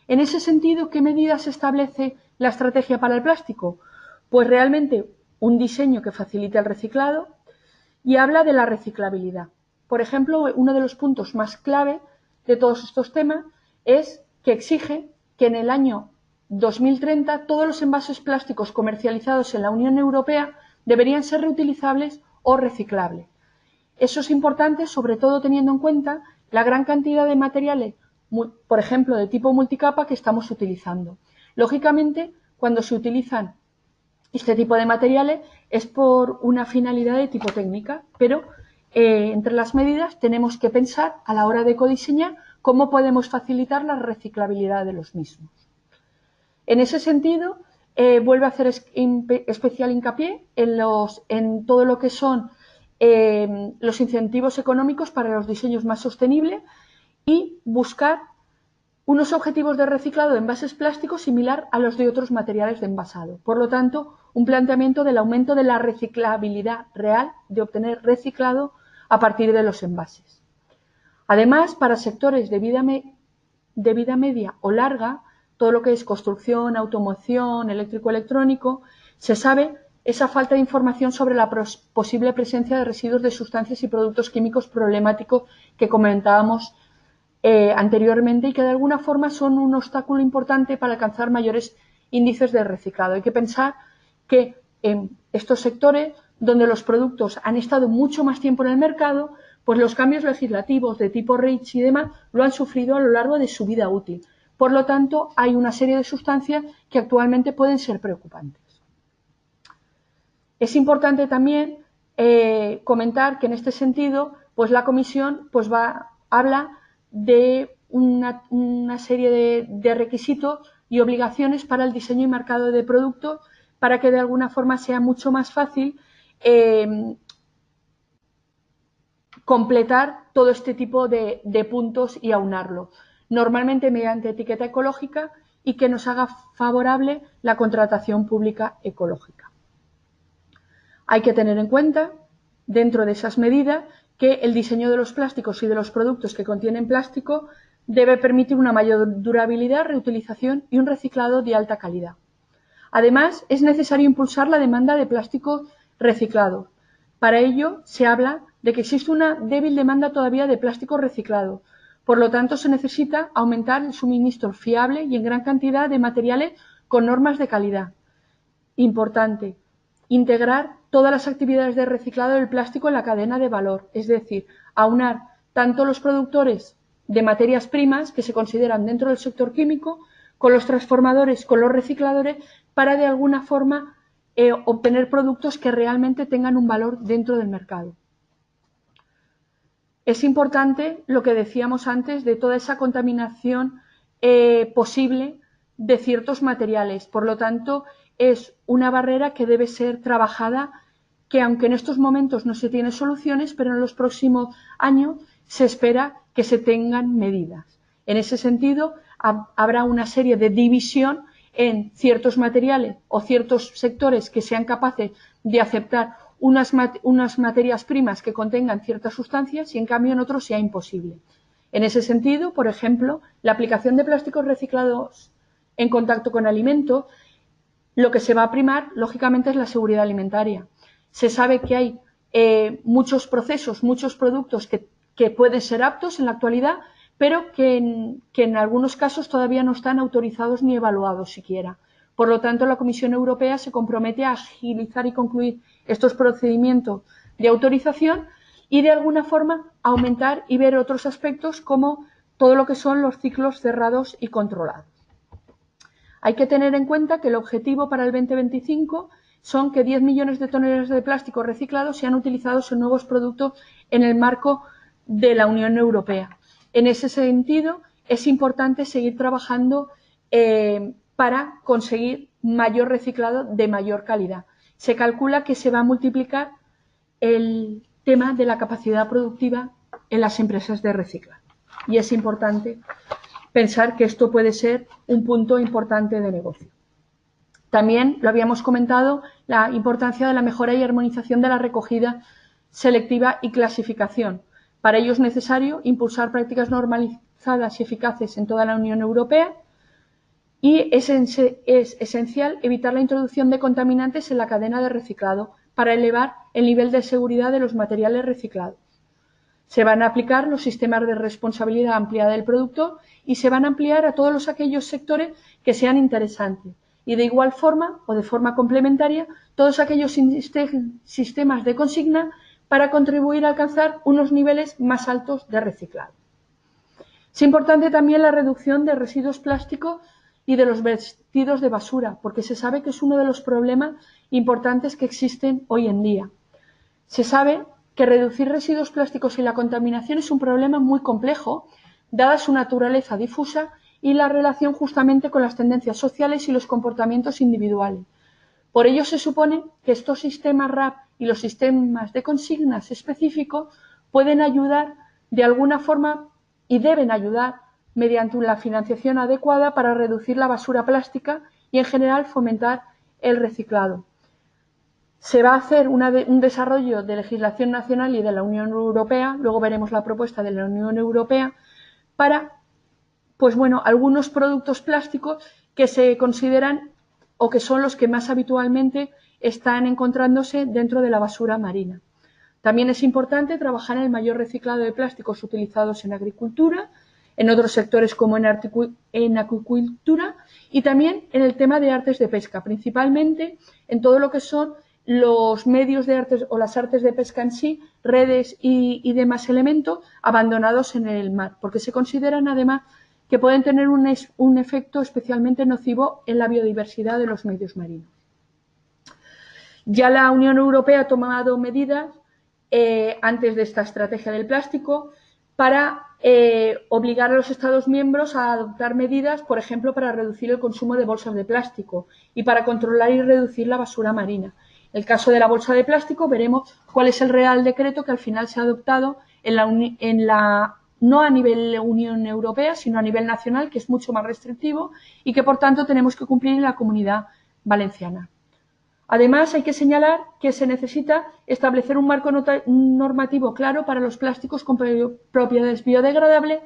En ese sentido, ¿qué medidas establece la estrategia para el plástico? Pues realmente un diseño que facilite el reciclado y habla de la reciclabilidad. Por ejemplo, uno de los puntos más clave de todos estos temas es que exige que en el año 2030 todos los envases plásticos comercializados en la Unión Europea deberían ser reutilizables o reciclables. Eso es importante, sobre todo teniendo en cuenta la gran cantidad de materiales, por ejemplo, de tipo multicapa que estamos utilizando. Lógicamente, cuando se utilizan este tipo de materiales es por una finalidad de tipo técnica, pero entre las medidas tenemos que pensar a la hora de codiseñar cómo podemos facilitar la reciclabilidad de los mismos. En ese sentido, vuelvo a hacer especial hincapié en todo lo que son los incentivos económicos para los diseños más sostenibles y buscar unos objetivos de reciclado de envases plásticos similar a los de otros materiales de envasado. Por lo tanto, un planteamiento del aumento de la reciclabilidad real de obtener reciclado a partir de los envases. Además, para sectores de vida media o larga, todo lo que es construcción, automoción, eléctrico-electrónico, se sabe esa falta de información sobre la posible presencia de residuos de sustancias y productos químicos problemáticos que comentábamos anteriormente y que de alguna forma son un obstáculo importante para alcanzar mayores índices de reciclado. Hay que pensar que en estos sectores donde los productos han estado mucho más tiempo en el mercado, pues los cambios legislativos de tipo REACH y demás lo han sufrido a lo largo de su vida útil. Por lo tanto, hay una serie de sustancias que actualmente pueden ser preocupantes. Es importante también comentar que en este sentido, pues la Comisión pues habla de una serie de requisitos y obligaciones para el diseño y marcado de productos para que de alguna forma sea mucho más fácil completar todo este tipo de puntos y aunarlo, normalmente mediante etiqueta ecológica y que nos haga favorable la contratación pública ecológica. Hay que tener en cuenta, dentro de esas medidas, que el diseño de los plásticos y de los productos que contienen plástico debe permitir una mayor durabilidad, reutilización y un reciclado de alta calidad. Además, es necesario impulsar la demanda de plástico reciclado. Para ello, se habla de que existe una débil demanda todavía de plástico reciclado. Por lo tanto, se necesita aumentar el suministro fiable y en gran cantidad de materiales con normas de calidad. Importante, integrar todas las actividades de reciclado del plástico en la cadena de valor, es decir, aunar tanto los productores de materias primas que se consideran dentro del sector químico, con los transformadores, con los recicladores, para de alguna forma obtener productos que realmente tengan un valor dentro del mercado. Es importante lo que decíamos antes de toda esa contaminación posible de ciertos materiales. Por lo tanto, es una barrera que debe ser trabajada, que aunque en estos momentos no se tienen soluciones, pero en los próximos años se espera que se tengan medidas. En ese sentido, habrá una serie de división en ciertos materiales o ciertos sectores que sean capaces de aceptar unas materias primas que contengan ciertas sustancias y en cambio en otros sea imposible. En ese sentido, por ejemplo, la aplicación de plásticos reciclados en contacto con alimentos, lo que se va a primar, lógicamente, es la seguridad alimentaria. Se sabe que hay muchos procesos, muchos productos que pueden ser aptos en la actualidad, pero que en algunos casos todavía no están autorizados ni evaluados siquiera. Por lo tanto, la Comisión Europea se compromete a agilizar y concluir estos procedimientos de autorización y, de alguna forma, aumentar y ver otros aspectos como todo lo que son los ciclos cerrados y controlados. Hay que tener en cuenta que el objetivo para el 2025 son que 10 millones de toneladas de plástico reciclado sean utilizados en nuevos productos en el marco de la Unión Europea. En ese sentido, es importante seguir trabajando para conseguir mayor reciclado de mayor calidad. Se calcula que se va a multiplicar el tema de la capacidad productiva en las empresas de reciclaje. Y es importante pensar que esto puede ser un punto importante de negocio. También lo habíamos comentado, la importancia de la mejora y armonización de la recogida selectiva y clasificación. Para ello es necesario impulsar prácticas normalizadas y eficaces en toda la Unión Europea, y es esencial evitar la introducción de contaminantes en la cadena de reciclado para elevar el nivel de seguridad de los materiales reciclados. Se van a aplicar los sistemas de responsabilidad ampliada del productor y se van a ampliar a todos aquellos sectores que sean interesantes. Y de igual forma o de forma complementaria, todos aquellos sistemas de consigna para contribuir a alcanzar unos niveles más altos de reciclado. Es importante también la reducción de residuos plásticos y de los vertidos de basura, porque se sabe que es uno de los problemas importantes que existen hoy en día. Se sabe que reducir residuos plásticos y la contaminación es un problema muy complejo, dada su naturaleza difusa y la relación justamente con las tendencias sociales y los comportamientos individuales. Por ello se supone que estos sistemas RAP y los sistemas de consignas específicos pueden ayudar de alguna forma y deben ayudar mediante la financiación adecuada para reducir la basura plástica y en general fomentar el reciclado. Se va a hacer un desarrollo de legislación nacional y de la Unión Europea, luego veremos la propuesta de la Unión Europea, para algunos productos plásticos que se consideran o que son los que más habitualmente están encontrándose dentro de la basura marina. También es importante trabajar en el mayor reciclado de plásticos utilizados en agricultura, en otros sectores como en acuicultura y también en el tema de artes de pesca, principalmente en todo lo que son los medios de artes o las artes de pesca en sí, redes y demás elementos abandonados en el mar, porque se consideran además que pueden tener un efecto especialmente nocivo en la biodiversidad de los medios marinos. Ya la Unión Europea ha tomado medidas antes de esta estrategia del plástico para obligar a los Estados miembros a adoptar medidas, por ejemplo, para reducir el consumo de bolsas de plástico y para controlar y reducir la basura marina. En el caso de la bolsa de plástico veremos cuál es el Real Decreto que al final se ha adoptado no a nivel Unión Europea, sino a nivel nacional, que es mucho más restrictivo y que, por tanto, tenemos que cumplir en la Comunidad Valenciana. Además, hay que señalar que se necesita establecer un marco normativo claro para los plásticos con propiedades biodegradables,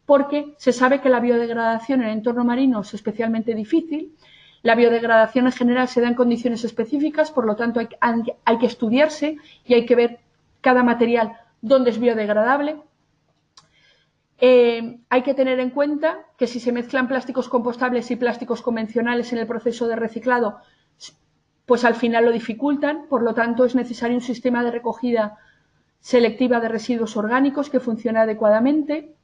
porque se sabe que la biodegradación en el entorno marino es especialmente difícil. La biodegradación en general se da en condiciones específicas, por lo tanto hay que estudiarse y hay que ver cada material dónde es biodegradable. Hay que tener en cuenta que si se mezclan plásticos compostables y plásticos convencionales en el proceso de reciclado, pues al final lo dificultan, por lo tanto es necesario un sistema de recogida selectiva de residuos orgánicos que funcione adecuadamente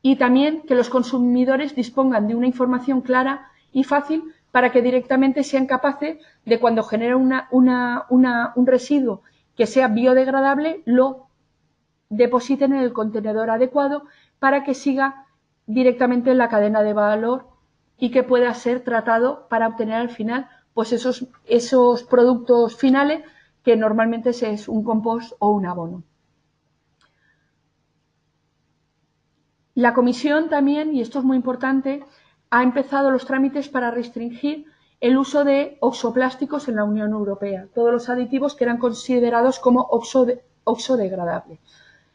y también que los consumidores dispongan de una información clara y fácil para que directamente sean capaces de, cuando genera un residuo que sea biodegradable, lo depositen en el contenedor adecuado para que siga directamente en la cadena de valor y que pueda ser tratado para obtener al final pues esos productos finales que normalmente es un compost o un abono. La Comisión también, y esto es muy importante, ha empezado los trámites para restringir el uso de oxoplásticos en la Unión Europea, todos los aditivos que eran considerados como oxodegradables.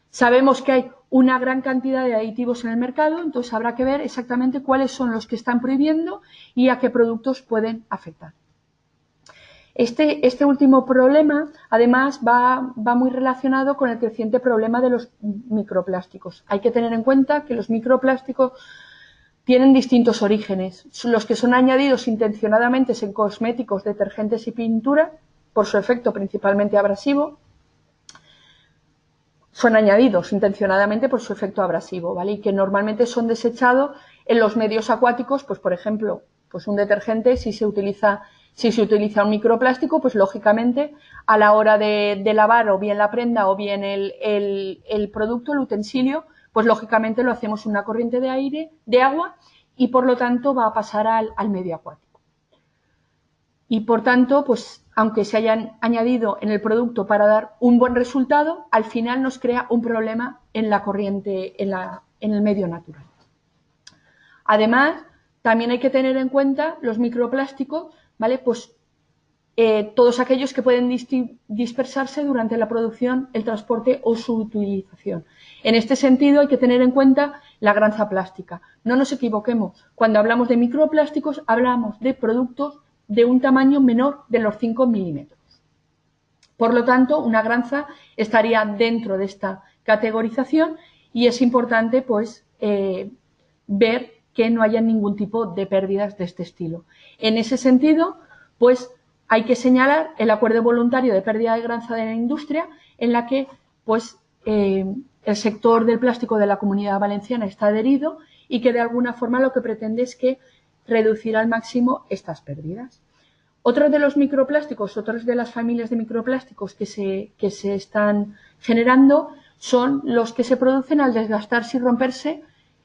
Sabemos que hay una gran cantidad de aditivos en el mercado, entonces habrá que ver exactamente cuáles son los que están prohibiendo y a qué productos pueden afectar. Este último problema, además, va muy relacionado con el creciente problema de los microplásticos. Hay que tener en cuenta que los microplásticos tienen distintos orígenes. Los que son añadidos intencionadamente en cosméticos, detergentes y pintura, por su efecto principalmente abrasivo, son añadidos intencionadamente por su efecto abrasivo, ¿vale? Y que normalmente son desechados en los medios acuáticos, pues por ejemplo, pues un detergente, si se utiliza un microplástico, pues lógicamente a la hora de lavar o bien la prenda o bien el producto, el utensilio, pues lógicamente lo hacemos en una corriente de agua y por lo tanto va a pasar al medio acuático. Y por tanto, pues aunque se hayan añadido en el producto para dar un buen resultado, al final nos crea un problema en la corriente, en el medio natural. Además, también hay que tener en cuenta los microplásticos, ¿vale? Pues todos aquellos que pueden dispersarse durante la producción, el transporte o su utilización. En este sentido, hay que tener en cuenta la granza plástica. No nos equivoquemos. Cuando hablamos de microplásticos, hablamos de productos de un tamaño menor de los 5 milímetros. Por lo tanto, una granza estaría dentro de esta categorización y es importante pues, ver que no haya ningún tipo de pérdidas de este estilo. En ese sentido, pues hay que señalar el acuerdo voluntario de pérdida de granza de la industria, en la que pues, el sector del plástico de la Comunidad Valenciana está adherido y que de alguna forma lo que pretende es que reducir al máximo estas pérdidas. Otros de los microplásticos, otras de las familias de microplásticos que se están generando son los que se producen al desgastarse y romperse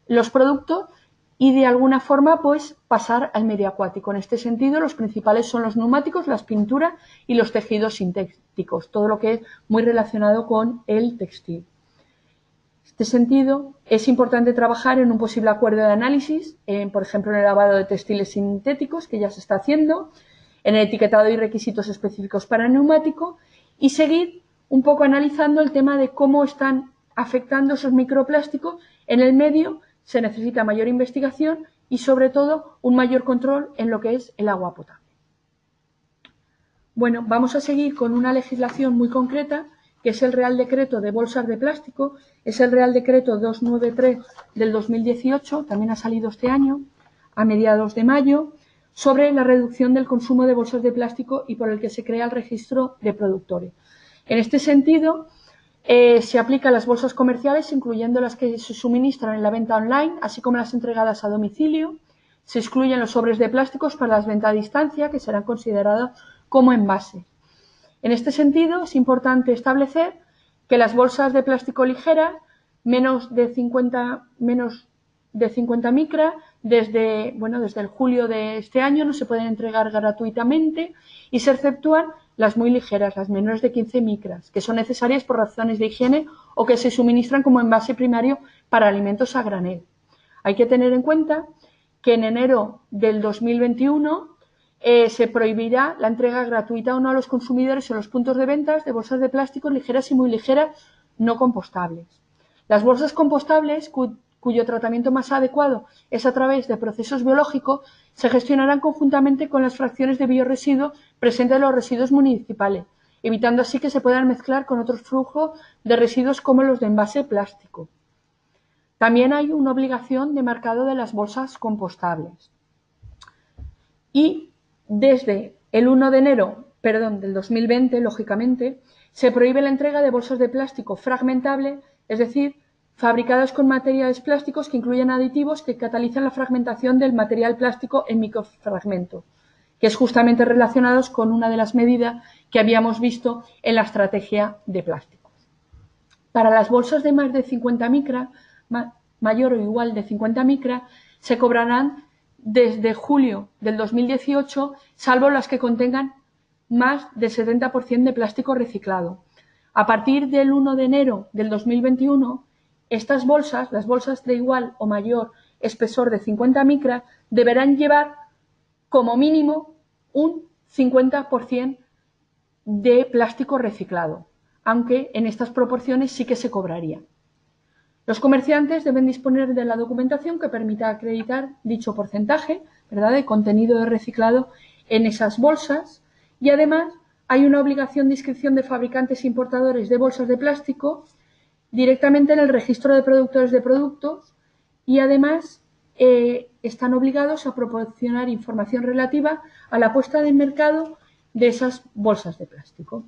los productos y de alguna forma pues pasar al medio acuático. En este sentido, los principales son los neumáticos, las pinturas y los tejidos sintéticos, todo lo que es muy relacionado con el textil. En este sentido, es importante trabajar en un posible acuerdo de análisis, por ejemplo, en el lavado de textiles sintéticos, que ya se está haciendo, en el etiquetado y requisitos específicos para el neumático, y seguir un poco analizando el tema de cómo están afectando esos microplásticos en el medio. Se necesita mayor investigación y, sobre todo, un mayor control en lo que es el agua potable. Bueno, vamos a seguir con una legislación muy concreta, que es el Real Decreto de Bolsas de Plástico, es el Real Decreto 293 del 2018, también ha salido este año, a mediados de mayo, sobre la reducción del consumo de bolsas de plástico y por el que se crea el registro de productores. En este sentido, se aplica a las bolsas comerciales, incluyendo las que se suministran en la venta online, así como las entregadas a domicilio. Se excluyen los sobres de plásticos para las ventas a distancia, que serán considerados como envases. En este sentido, es importante establecer que las bolsas de plástico ligeras, menos de 50 micras, desde el julio de este año no se pueden entregar gratuitamente y se exceptúan las muy ligeras, las menores de 15 micras, que son necesarias por razones de higiene o que se suministran como envase primario para alimentos a granel. Hay que tener en cuenta que en enero del 2021 se prohibirá la entrega gratuita o no a los consumidores en los puntos de ventas de bolsas de plástico ligeras y muy ligeras no compostables. Las bolsas compostables, cuyo tratamiento más adecuado es a través de procesos biológicos, se gestionarán conjuntamente con las fracciones de biorresiduos presentes en los residuos municipales, evitando así que se puedan mezclar con otros flujos de residuos como los de envase plástico. También hay una obligación de marcado de las bolsas compostables. Y desde el 1 de enero del 2020, lógicamente, se prohíbe la entrega de bolsas de plástico fragmentable, es decir, fabricadas con materiales plásticos que incluyen aditivos que catalizan la fragmentación del material plástico en microfragmentos, que es justamente relacionado con una de las medidas que habíamos visto en la estrategia de plásticos. Para las bolsas de más de 50 micras, mayor o igual de 50 micras, se cobrarán desde julio del 2018, salvo las que contengan más del 70% de plástico reciclado. A partir del 1 de enero del 2021, estas bolsas, las bolsas de igual o mayor espesor de 50 micras, deberán llevar como mínimo un 50% de plástico reciclado, aunque en estas proporciones sí que se cobraría. Los comerciantes deben disponer de la documentación que permita acreditar dicho porcentaje, ¿verdad?, de contenido de reciclado en esas bolsas, y además hay una obligación de inscripción de fabricantes e importadores de bolsas de plástico directamente en el registro de productores de productos y además están obligados a proporcionar información relativa a la puesta en mercado de esas bolsas de plástico.